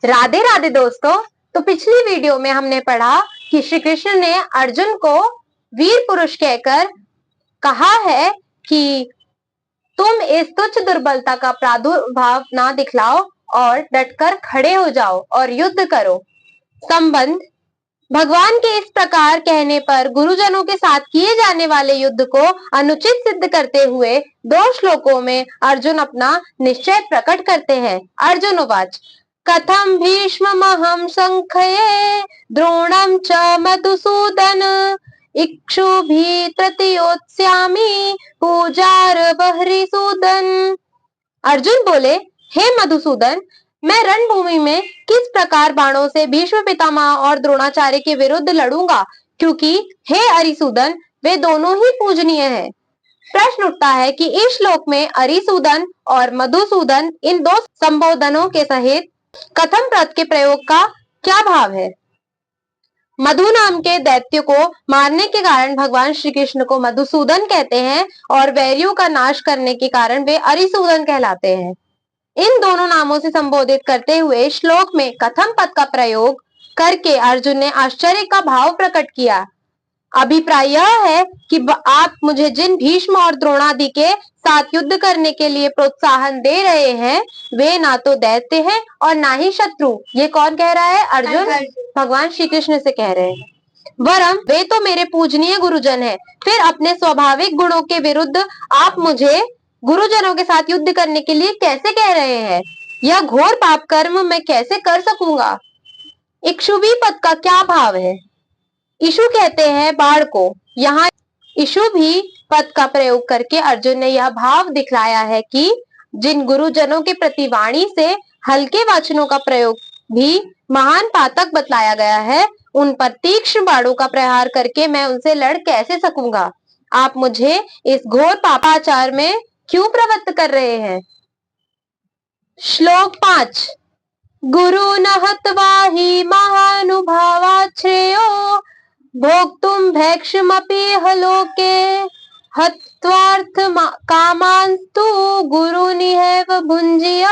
राधे राधे दोस्तों। तो पिछली वीडियो में हमने पढ़ा कि श्री कृष्ण ने अर्जुन को वीर पुरुष कहकर कहा है कि तुम इस तुच्छ दुर्बलता का प्रादुर्भाव ना दिखलाओ और डटकर खड़े हो जाओ और युद्ध करो। संबंध भगवान के इस प्रकार कहने पर गुरुजनों के साथ किए जाने वाले युद्ध को अनुचित सिद्ध करते हुए 2 श्लोकों में अर्जुन अपना निश्चय प्रकट करते हैं। अर्जुन उवाच कथम भीष्ममहं संख्ये द्रोणं च मधुसूदन इक्षुभिः तृतीयोत्स्यामि पूजार्हरिसूदन। अर्जुन बोले, हे मधुसूदन, मैं रणभूमि में किस प्रकार बाणों से भीष्म पितामह और द्रोणाचार्य के विरुद्ध लड़ूंगा, क्योंकि हे अरिसूदन वे दोनों ही पूजनीय हैं। प्रश्न उठता है कि इस श्लोक में अरिसूदन और मधुसूदन इन 2 संबोधनों के सहित कथम पद के प्रयोग का क्या भाव है। मधु नाम के दैत्य को मारने के कारण भगवान श्री कृष्ण को मधुसूदन कहते हैं और वैरियों का नाश करने के कारण वे अरिसूदन कहलाते हैं। इन दोनों नामों से संबोधित करते हुए श्लोक में कथम पद का प्रयोग करके अर्जुन ने आश्चर्य का भाव प्रकट किया। अभिप्राय यह है कि आप मुझे जिन भीष्म और द्रोणादि के साथ युद्ध करने के लिए प्रोत्साहन दे रहे हैं वे ना तो दैत्य हैं और ना ही शत्रु। ये कौन कह रहा है? अर्जुन भगवान श्री कृष्ण से कह रहे हैं। वरम वे तो मेरे पूजनीय गुरुजन हैं। फिर अपने स्वाभाविक गुणों के विरुद्ध आप मुझे गुरुजनों के साथ युद्ध करने के लिए कैसे कह रहे हैं? यह घोर पाप कर्म मैं कैसे कर सकूंगा? इक्षुभी पद का क्या भाव है? इशु कहते हैं बाण को। यहाँ इशु भी पद का प्रयोग करके अर्जुन ने यह भाव दिखलाया है कि जिन गुरुजनों के प्रति वाणी से हल्के वचनों का प्रयोग भी महान पातक बतलाया गया है, उन पर तीक्ष्ण बाणों का प्रहार करके मैं उनसे लड़ कैसे सकूंगा? आप मुझे इस घोर पापाचार में क्यों प्रवृत्त कर रहे हैं? श्लोक 5 गुरु न हत्वा हि महानुभावात् श्रेयो भोक्तुम भैक्षमपि हलोके हत्वार्थ कामांस्तु गुरुनिहैव भुंजीय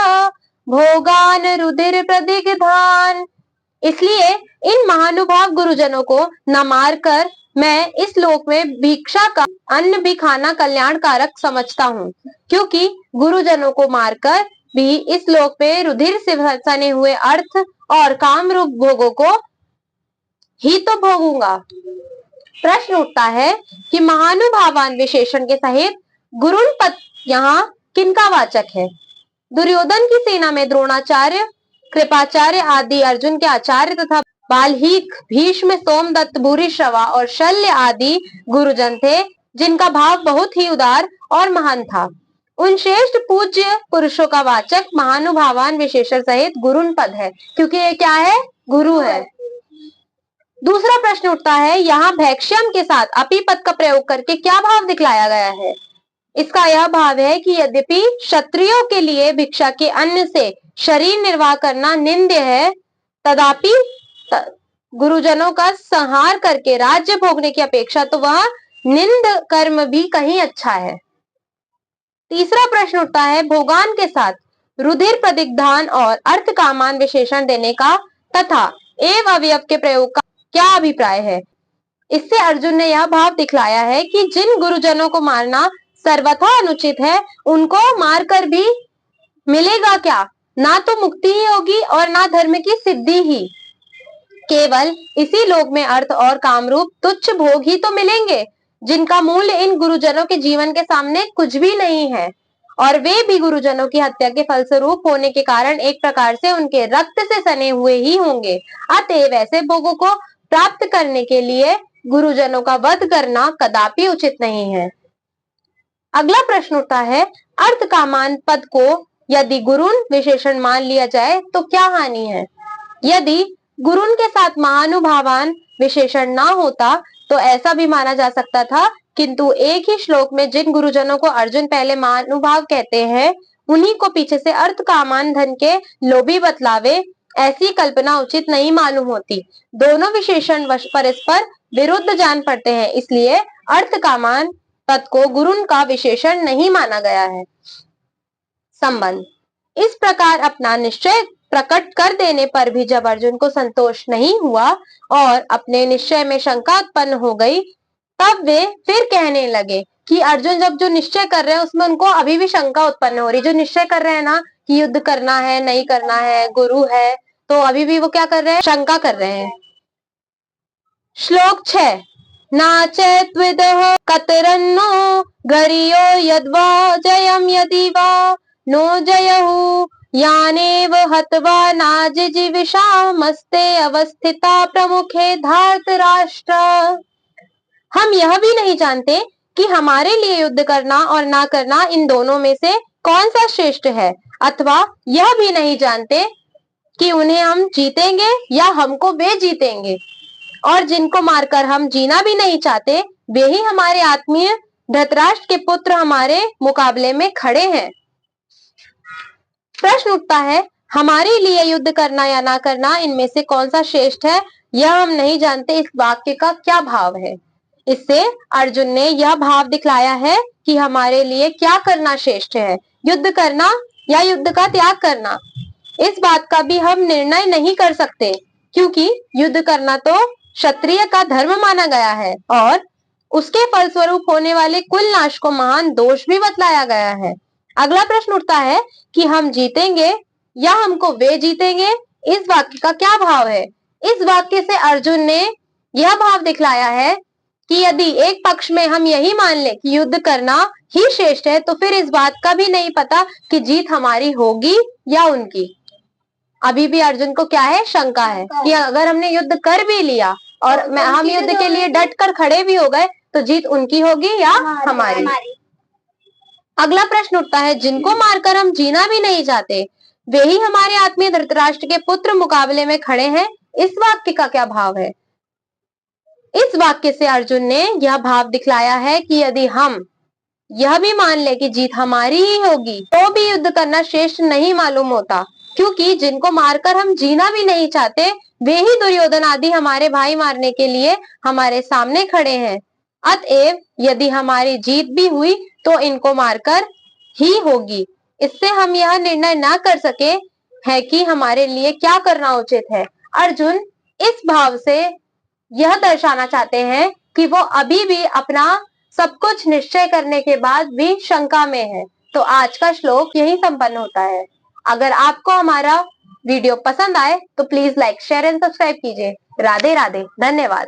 भोगान रुधिर प्रदिग्धान। इसलिए इन महानुभाव गुरुजनों को न मारकर मैं इस लोक में भिक्षा का अन्न भी खाना कल्याणकारक समझता हूँ, क्योंकि गुरुजनों को मारकर भी इस लोक में रुधिर से सने हुए अर्थ और काम रूप भोगों को ही तो भोगूंगा। प्रश्न उठता है कि महानुभावान विशेषण के सहित गुरुन पद यहाँ किनका वाचक है? दुर्योधन की सेना में द्रोणाचार्य, कृपाचार्य आदि अर्जुन के आचार्य तथा बाल्हीक, भीष्म, सोमदत्त, भूरिश्रवा और शल्य आदि गुरुजन थे, जिनका भाव बहुत ही उदार और महान था। उन श्रेष्ठ पूज्य पुरुषों का वाचक महानुभावान विशेषण सहित गुरुन पद है, क्योंकि ये क्या है? गुरु है। दूसरा प्रश्न उठता है, यहाँ भैक्ष्यम के साथ अपि पद का प्रयोग करके क्या भाव दिखलाया गया है? इसका यह भाव है कि यद्यपि क्षत्रियों के लिए भिक्षा के अन्न से शरीर निर्वाह करना निंद्य है, तथापि गुरुजनों का संहार करके राज्य भोगने की अपेक्षा तो वह निंद कर्म भी कहीं अच्छा है। तीसरा प्रश्न उठता है, भोगान के साथ रुधिर प्रदिग्धान और अर्थ कामान विशेषण देने का तथा एव अवयव के प्रयोग का क्या अभिप्राय है? इससे अर्जुन ने यह भाव दिखलाया है कि जिन गुरुजनों को मारना सर्वथा अनुचित है, उनको मारकर भी मिलेगा क्या? ना तो मुक्ति ही होगी और ना धर्म की सिद्धि ही। केवल इसी लोक में अर्थ और कामरूप तुच्छ भोग ही तो मिलेंगे, जिनका मूल्य इन गुरुजनों के जीवन के सामने कुछ भी नहीं है, और वे भी गुरुजनों की हत्या के फलस्वरूप होने के कारण एक प्रकार से उनके रक्त से सने हुए ही होंगे। अतएव ऐसे भोगों को प्राप्त करने के लिए गुरुजनों का वध करना कदापि उचित नहीं है। अगला प्रश्न उठता है, अर्थ कामान पद को यदि गुरुन विशेषण मान लिया जाए तो क्या हानि है? यदि गुरुन के साथ महानुभावान विशेषण ना होता तो ऐसा भी माना जा सकता था, किंतु एक ही श्लोक में जिन गुरुजनों को अर्जुन पहले महानुभाव कहते हैं, उन्हीं को पीछे से अर्थ कामान धन के लोभी बतलावे, ऐसी कल्पना उचित नहीं मालूम होती। दोनों विशेषण परस्पर विरुद्ध जान पड़ते हैं, इसलिए अर्थ कामान पद को गुरुन का विशेषण नहीं माना गया है। संबंध इस प्रकार अपना निश्चय प्रकट कर देने पर भी जब अर्जुन को संतोष नहीं हुआ और अपने निश्चय में शंका उत्पन्न हो गई, तब वे फिर कहने लगे कि अर्जुन जब जो निश्चय कर रहे हैं उसमें उनको अभी भी शंका उत्पन्न हो रही। जो निश्चय कर रहे हैं ना कि युद्ध करना है, नहीं करना है, गुरु है, तो अभी भी वो क्या कर रहे हैं? शंका कर रहे हैं। श्लोक 6 नाचेत्विदः कतरन्नो गरियो यद्वा जयं यदि वा नो जयहु यानेव हत्वा नाजिजीविषामस्ते अवस्थिता प्रमुखे धार्तराष्ट्र। हम यह भी नहीं जानते कि हमारे लिए युद्ध करना और ना करना इन दोनों में से कौन सा श्रेष्ठ है, अथवा यह भी नहीं जानते कि उन्हें हम जीतेंगे या हमको वे जीतेंगे, और जिनको मारकर हम जीना भी नहीं चाहते वे ही हमारे आत्मीय धृतराष्ट्र के पुत्र हमारे मुकाबले में खड़े हैं। प्रश्न उठता है, हमारे लिए युद्ध करना या ना करना इनमें से कौन सा श्रेष्ठ है, यह हम नहीं जानते। इस वाक्य का क्या भाव है? इससे अर्जुन ने यह भाव दिखलाया है कि हमारे लिए क्या करना श्रेष्ठ है, युद्ध करना या युद्ध का त्याग करना। इस बात का भी हम निर्णय नहीं कर सकते, क्योंकि युद्ध करना तो क्षत्रिय का धर्म माना गया है और उसके फलस्वरूप होने वाले कुल नाश को महान दोष भी बतलाया गया है। अगला प्रश्न उठता है कि हम जीतेंगे या हमको वे जीतेंगे, इस वाक्य का क्या भाव है? इस वाक्य से अर्जुन ने यह भाव दिखलाया है कि यदि एक पक्ष में हम यही मान ले कि युद्ध करना ही श्रेष्ठ है, तो फिर इस बात का भी नहीं पता कि जीत हमारी होगी या उनकी। अभी भी अर्जुन को क्या है? शंका है कि अगर हमने युद्ध कर भी लिया और हम युद्ध के लिए डट कर खड़े भी हो गए तो जीत उनकी होगी या हमारी। अगला प्रश्न उठता है, जिनको मारकर हम जीना भी नहीं चाहते वे ही हमारे आत्मीय धृतराष्ट्र के पुत्र मुकाबले में खड़े हैं, इस वाक्य का क्या भाव है? इस वाक्य से अर्जुन ने यह भाव दिखलाया है कि यदि हम यह भी मान ले कि जीत हमारी ही होगी तो भी युद्ध करना श्रेष्ठ नहीं मालूम होता, क्योंकि जिनको मारकर हम जीना भी नहीं चाहते वे ही दुर्योधन आदि हमारे भाई मारने के लिए हमारे सामने खड़े हैं। अतएव यदि हमारी जीत भी हुई तो इनको मारकर ही होगी। इससे हम यह निर्णय न कर सके है कि हमारे लिए क्या करना उचित है। अर्जुन इस भाव से यह दर्शाना चाहते हैं कि वो अभी भी अपना सब कुछ निश्चय करने के बाद भी शंका में है। तो आज का श्लोक यही संपन्न होता है। अगर आपको हमारा वीडियो पसंद आए तो please like, share and subscribe कीजिए। राधे राधे, धन्यवाद।